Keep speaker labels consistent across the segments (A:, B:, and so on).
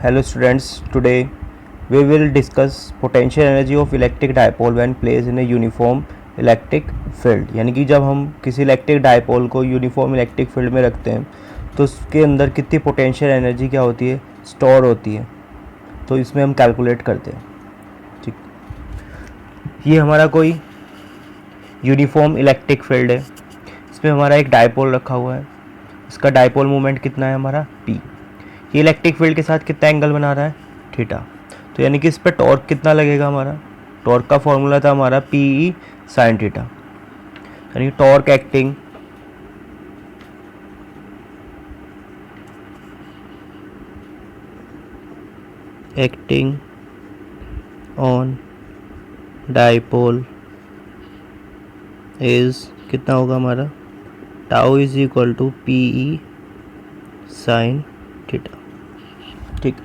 A: Hello students, today we will discuss potential energy of electric dipole when placed in a uniform electric field। यानी कि जब हम किसी electric dipole को uniform electric field में रखते हैं तो उसके अंदर कितनी पोटेंशियल एनर्जी क्या होती है, स्टोर होती है, तो इसमें हम कैलकुलेट करते हैं। ठीक, ये हमारा कोई यूनिफॉर्म इलेक्ट्रिक फील्ड है, इसमें हमारा एक डायपोल रखा हुआ है, इसका डायपोल मोमेंट कितना है हमारा p। ये इलेक्ट्रिक फील्ड के साथ कितना एंगल बना रहा है, थीटा। तो यानी कि इस पर टॉर्क कितना लगेगा, हमारा टॉर्क का फॉर्मूला था हमारा पी ई साइन थीटा। यानी torque acting on dipole is कितना होगा हमारा, tau is equal to p e sine theta. ठीक,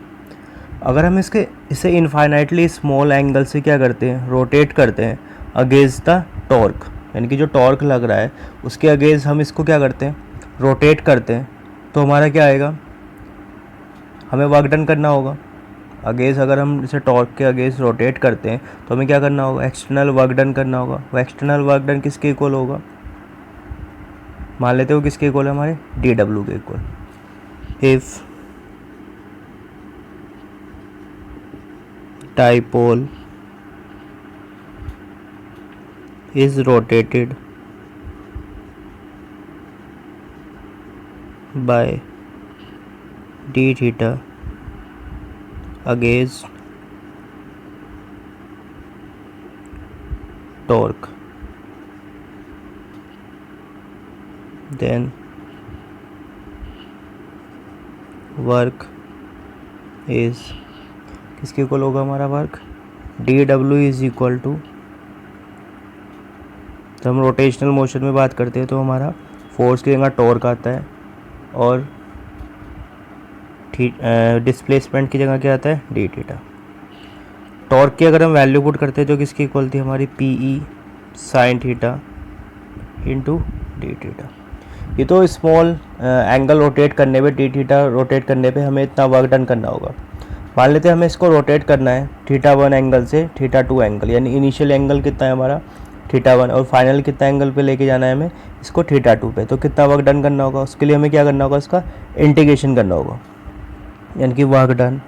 A: अगर हम इसे इनफाइनाइटली स्मॉल एंगल से क्या करते हैं, रोटेट करते हैं अगेंस्ट द टॉर्क, यानी कि जो टॉर्क लग रहा है उसके अगेंस्ट हम इसको क्या करते हैं, रोटेट करते हैं, तो हमारा क्या आएगा, हमें वर्क डन करना होगा अगेंस्ट। अगर हम इसे टॉर्क के अगेंस्ट रोटेट करते हैं तो हमें क्या करना होगा, एक्सटर्नल वर्क डन करना होगा। वो एक्सटर्नल वर्क डन किसके इक्वल होगा, मान लेते हो किसके इक्वल है, हमारे डी डब्ल्यू के equal. If dipole is rotated by d theta against torque, then work is किसके इक्वल होगा हमारा वर्क, डी डब्ल्यू इज इक्वल टू, जब हम रोटेशनल मोशन में बात करते हैं तो हमारा फोर्स की जगह टॉर्क आता है और डिस्प्लेसमेंट की जगह क्या आता है, डी थीटा। टॉर्क की अगर हम वैल्यू पुट करते हैं तो किसकी इक्वल थी हमारी, P e sine theta into d theta. ये तो स्मॉल एंगल रोटेट करने पे, डी थीटा रोटेट करने पे हमें इतना वर्क डन करना होगा। मान लेते हैं हमें इसको रोटेट करना है थीटा 1 एंगल से थीटा 2 एंगल, यानी इनिशियल एंगल कितना है हमारा थीटा 1 और फाइनल कितना एंगल पे लेके जाना है हमें इसको थीटा 2 पे। तो कितना वर्क डन करना होगा, उसके लिए हमें क्या करना होगा, इसका इंटीग्रेशन करना होगा, यानी कि work done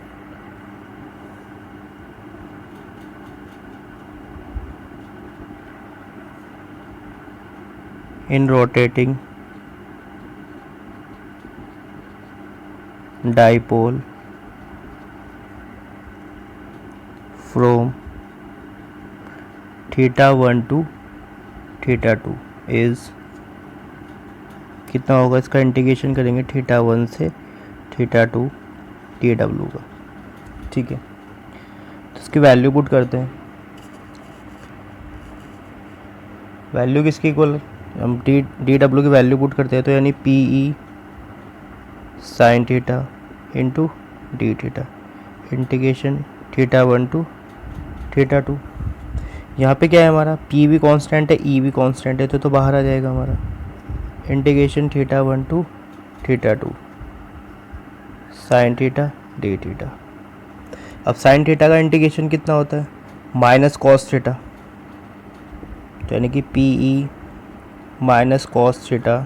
A: in rotating dipole from theta 1 to theta 2 is कितना होगा, इसका इंटीग्रेशन करेंगे थीटा 1 से थीटा 2 डी डब्ल्यू का। ठीक है, तो इसकी वैल्यू पुट करते हैं। वैल्यू किसकी इक्वल, हम डी डब्ल्यू की वैल्यू पुट करते हैं तो यानी p e sine theta into d theta integration theta 1 to theta 2। यहाँ पे क्या है हमारा, पी भी कांस्टेंट है, ई भी कांस्टेंट है, तो बाहर आ जाएगा हमारा integration theta 1 to theta 2 sine theta d theta. अब साइन थीटा का इंटीग्रेशन कितना होता है, माइनस कॉस थीटा, तो यानी कि p e minus cos theta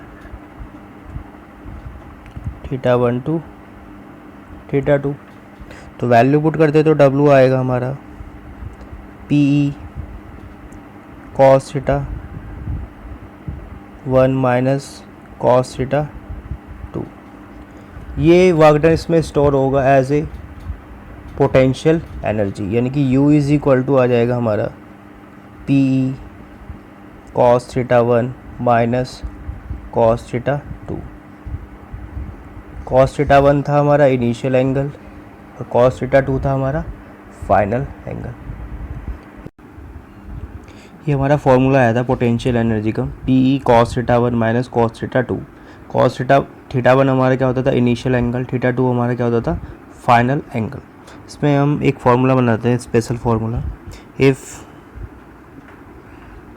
A: theta 1 to theta 2। तो वैल्यू पुट करते तो डब्ल्यू आएगा हमारा p e cos theta 1 minus cos theta 2। ये वर्क डन इसमें स्टोर होगा एज ए पोटेंशियल एनर्जी, यानी कि U इज इक्वल टू आ जाएगा हमारा p e cos theta 1 minus cos theta 2। Cos theta 1 था हमारा इनिशियल एंगल और कॉस थीटा 2 था हमारा फाइनल एंगल। ये हमारा फॉर्मूला आया था पोटेंशियल एनर्जी का, P e cos theta 1 minus cos theta 2। Cos theta 1 हमारा क्या होता था, इनिशियल एंगल, थीटा 2 हमारा क्या होता था, फाइनल एंगल। इसमें हम एक फार्मूला बनाते हैं, special formula, if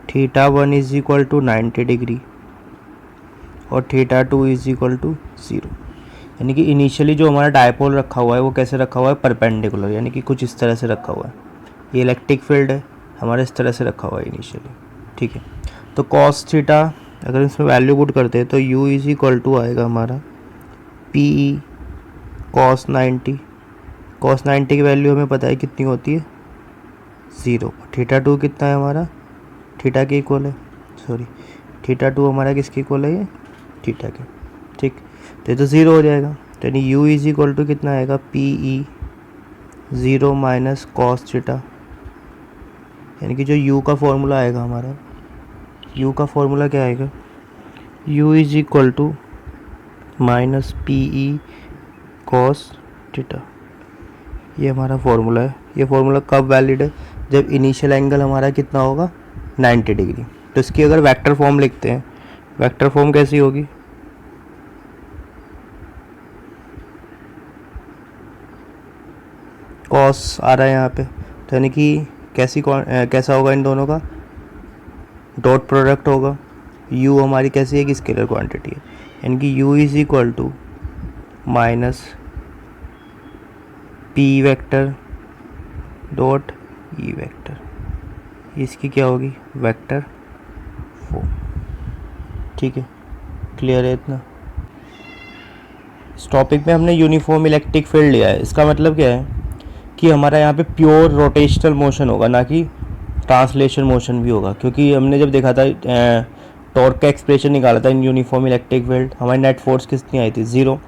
A: theta 1 is equal to 90 degree और थीटा 2 इज इक्वल टू 0। यानी कि इनिशियली जो हमारा डायपोल रखा हुआ है वो कैसे रखा हुआ है, परपेंडिकुलर, यानी कि कुछ इस तरह से रखा हुआ है। ये इलेक्ट्रिक फील्ड है हमारा, इस तरह से रखा हुआ है इनिशियली, ठीक है। तो कॉस थीटा अगर इसमें वैल्यू पुट करते हैं तो u इज इक्वल टू आएगा हमारा पी ई कॉस 90। कॉस 90 की वैल्यू हमें पता है कितनी होती है, 0। थीटा 2 कितना है हमारा, थीटा के इक्वल है, सॉरी थीटा 2 हमारा किसके इक्वल है, ये थीटा के, ठीक। तो ये तो 0 हो जाएगा। तो यानी u इज इक्वल टू कितना आएगा, P E 0 minus cos theta, यानी कि जो u का फॉर्मूला आएगा हमारा, u का फॉर्मूला क्या आएगा, u is equal to minus p e cos theta. ये हमारा फॉर्मूला है। ये फॉर्मूला कब वैलिड है, जब इनिशियल एंगल हमारा कितना होगा, 90 डिग्री। तो इसकी अगर वेक्टर फॉर्म लिखते हैं, वेक्टर फॉर्म कैसी होगी, कॉस आ रहा है यहाँ पे, तो यानी कि कैसा होगा इन दोनों का, डॉट प्रोडक्ट होगा। u हमारी कैसी है कि स्केलर क्वांटिटी है, यानी कि u is equal to minus p vector dot e vector, इसकी क्या होगी, वेक्टर फॉर्म, ठीक है। क्लियर है इतना। इस टॉपिक में हमने यूनिफॉर्म इलेक्ट्रिक फील्ड लिया है। इसका मतलब क्या है कि हमारा यहाँ पे प्योर रोटेशनल मोशन होगा, ना कि ट्रांसलेशन मोशन भी होगा, क्योंकि हमने जब देखा था टॉर्क का एक्सप्रेशन निकाला था इन यूनिफॉर्म इलेक्ट्रिक फील्ड, हमारी नेट फोर्स कितनी आई थी, 0।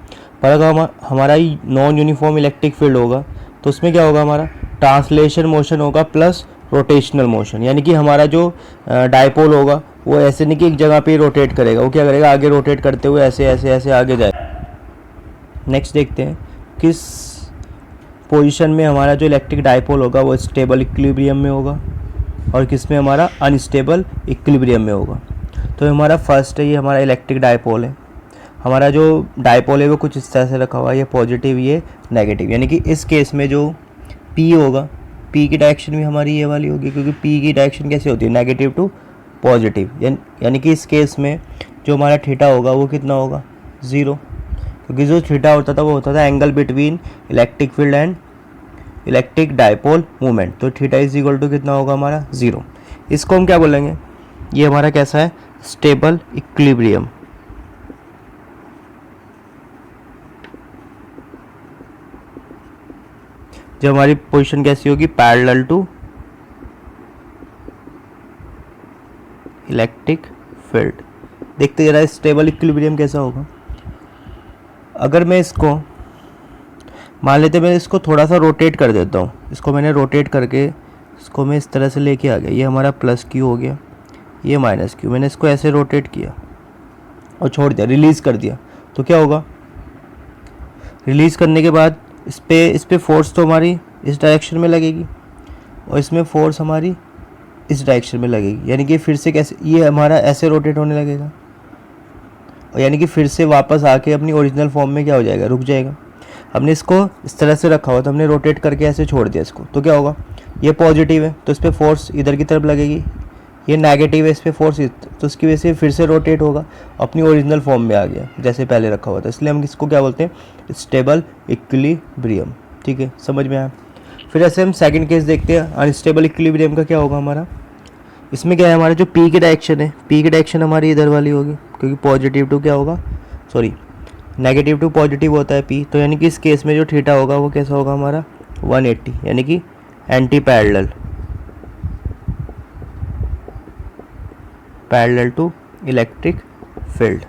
A: पर अगर हमारा नॉन यूनिफॉर्म इलेक्ट्रिक फील्ड होगा तो उसमें क्या होगा, हमारा ट्रांसलेशन मोशन होगा प्लस रोटेशनल मोशन, यानी कि हमारा जो डायपोल होगा वो ऐसे नहीं कि एक जगह पे रोटेट करेगा, वो क्या करेगा, आगे रोटेट करते हुए ऐसे ऐसे ऐसे आगे जाएगा। नेक्स्ट देखते हैं किस पोजीशन में हमारा जो इलेक्ट्रिक डायपोल होगा वो स्टेबल इक्विलिब्रियम में होगा और किस में हमारा अनस्टेबल इक्विलिब्रियम में होगा। तो हमारा फर्स्ट है, ये हमारा इलेक्ट्रिक डायपोल है। हमारा जो डायपोल है वो कुछ इस तरह से रखा हुआ है, ये पॉजिटिव ये नेगेटिव, यानी कि इस केस में जो P होगा, P की डायरेक्शन भी हमारी ये वाली होगी, क्योंकि P की डायरेक्शन कैसे होती है, नेगेटिव टू पॉजिटिव, यानी कि इस केस में जो हमारा थीटा होगा वो कितना होगा, 0, क्योंकि जो थीटा होता था वो होता था angle between electric field and electric dipole movement. तो थीटा इज इक्वल टू कितना होगा हमारा, 0। इसको हम क्या बोलेंगे, ये हमारा कैसा है, स्टेबल इक्विलिब्रियम। जब हमारी पोजीशन कैसी होगी, पैरेलल टू इलेक्ट्रिक फील्ड। देखते जरा स्टेबल इक्विलिब्रियम कैसा होगा। अगर मैं इसको मान लेते, मैं इसको थोड़ा सा रोटेट कर देता हूँ, इसको मैंने रोटेट करके इसको मैं इस तरह से लेके आ गया, ये हमारा प्लस क्यू हो गया, ये माइनस क्यू, मैंने इसको ऐसे रोटेट किया और छोड़ दिया, रिलीज़ कर दिया, तो क्या होगा, रिलीज़ करने के बाद इस पे फोर्स तो हमारी इस डायरेक्शन में लगेगी और इसमें फोर्स हमारी इस डायरेक्शन में लगेगी, यानी कि फिर से कैसे, ये हमारा ऐसे रोटेट होने लगेगा और यानी कि फिर से वापस आके अपनी ओरिजिनल फॉर्म में क्या हो जाएगा, रुक जाएगा। हमने इसको इस तरह से रखा हुआ, तो हमने रोटेट करके ऐसे छोड़ दिया इसको, तो क्या होगा, ये पॉजिटिव है तो इस पर फोर्स इधर की तरफ लगेगी, ये नेगेटिव है इस पर फोर्स, तो इसकी वजह से फिर से रोटेट होगा, अपनी ओरिजिनल फॉर्म में आ गया जैसे पहले रखा हुआ था, इसलिए हम इसको क्या बोलते हैं, स्टेबल इक्विलिब्रियम। ठीक है, समझ में आया। फिर ऐसे हम सेकंड केस देखते हैं, अनस्टेबल इक्विलिब्रियम का क्या होगा हमारा। इसमें क्या है, हमारा जो पी की डायरेक्शन है, पी की डायरेक्शन हमारी इधर वाली होगी, क्योंकि पॉजिटिव टू क्या होगा, सॉरी नेगेटिव टू पॉजिटिव होता है पी, तो यानी कि इस केस में जो थीटा होगा वो कैसा होगा हमारा 180, यानी कि anti parallel to electric field.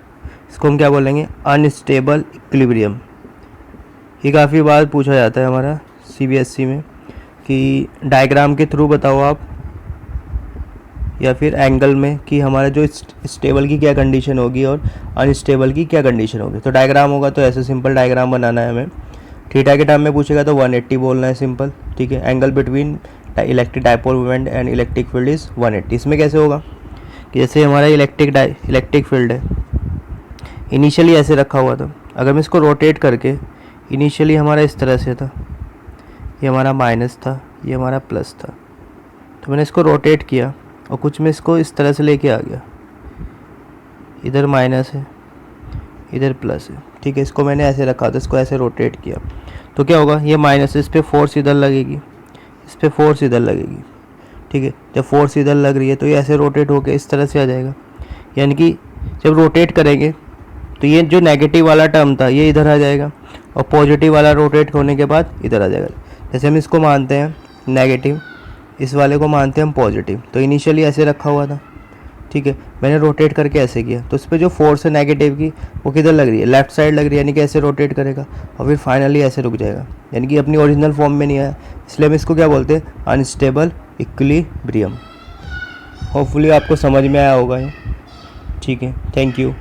A: इसको हम क्या बोलेंगे, अनस्टेबल इक्विलिब्रियम। ये काफ़ी बार पूछा जाता है हमारा सीबीएसई में कि डायग्राम के थ्रू बताओ आप, या फिर एंगल में कि हमारा जो स्टेबल की क्या कंडीशन होगी और अनस्टेबल की क्या कंडीशन होगी। तो डायग्राम होगा तो ऐसे सिंपल डायग्राम बनाना है हमें। थीटा के टर्म में पूछेगा तो 180 बोलना है, सिंपल। ठीक है, angle between electric dipole moment and electric field is 180। इसमें कैसे होगा कि जैसे हमारा इलेक्ट्रिक फील्ड है, इनिशियली ऐसे रखा हुआ था, अगर मैं इसको रोटेट करके, इनिशियली हमारा इस तरह से था, ये हमारा माइनस था, ये हमारा प्लस था, तो मैंने इसको रोटेट किया और कुछ में इसको इस तरह से लेके आ गया, इधर माइनस है इधर प्लस है, ठीक है, इसको मैंने ऐसे रखा था, इसको ऐसे रोटेट किया तो क्या होगा, ये माइनस, इस पर फोर्स इधर लगेगी, इस पर फोर्स इधर लगेगी, ठीक है। जब फोर्स इधर लग रही है तो ये ऐसे रोटेट होकर इस तरह से आ जाएगा, यानी कि जब रोटेट करेंगे तो ये जो नेगेटिव वाला टर्म था ये इधर आ जाएगा और पॉजिटिव वाला रोटेट होने के बाद इधर आ जाएगा। जैसे हम इसको मानते हैं नेगेटिव, इस वाले को मानते हैं हम पॉजिटिव, तो इनिशियली ऐसे रखा हुआ था, ठीक है। मैंने रोटेट करके ऐसे किया तो इस पर जो फोर्स है नेगेटिव की वो किधर लग रही है, लेफ्ट साइड लग रही है, यानी कि ऐसे रोटेट करेगा और फिर फाइनली ऐसे रुक जाएगा, यानी कि अपनी ओरिजिनल फॉर्म में नहीं आया, इसलिए हम इसको क्या बोलते हैं, अनस्टेबल इक्विलिब्रियम। होपफुली आपको समझ में आया होगा ये, ठीक है। Thank you.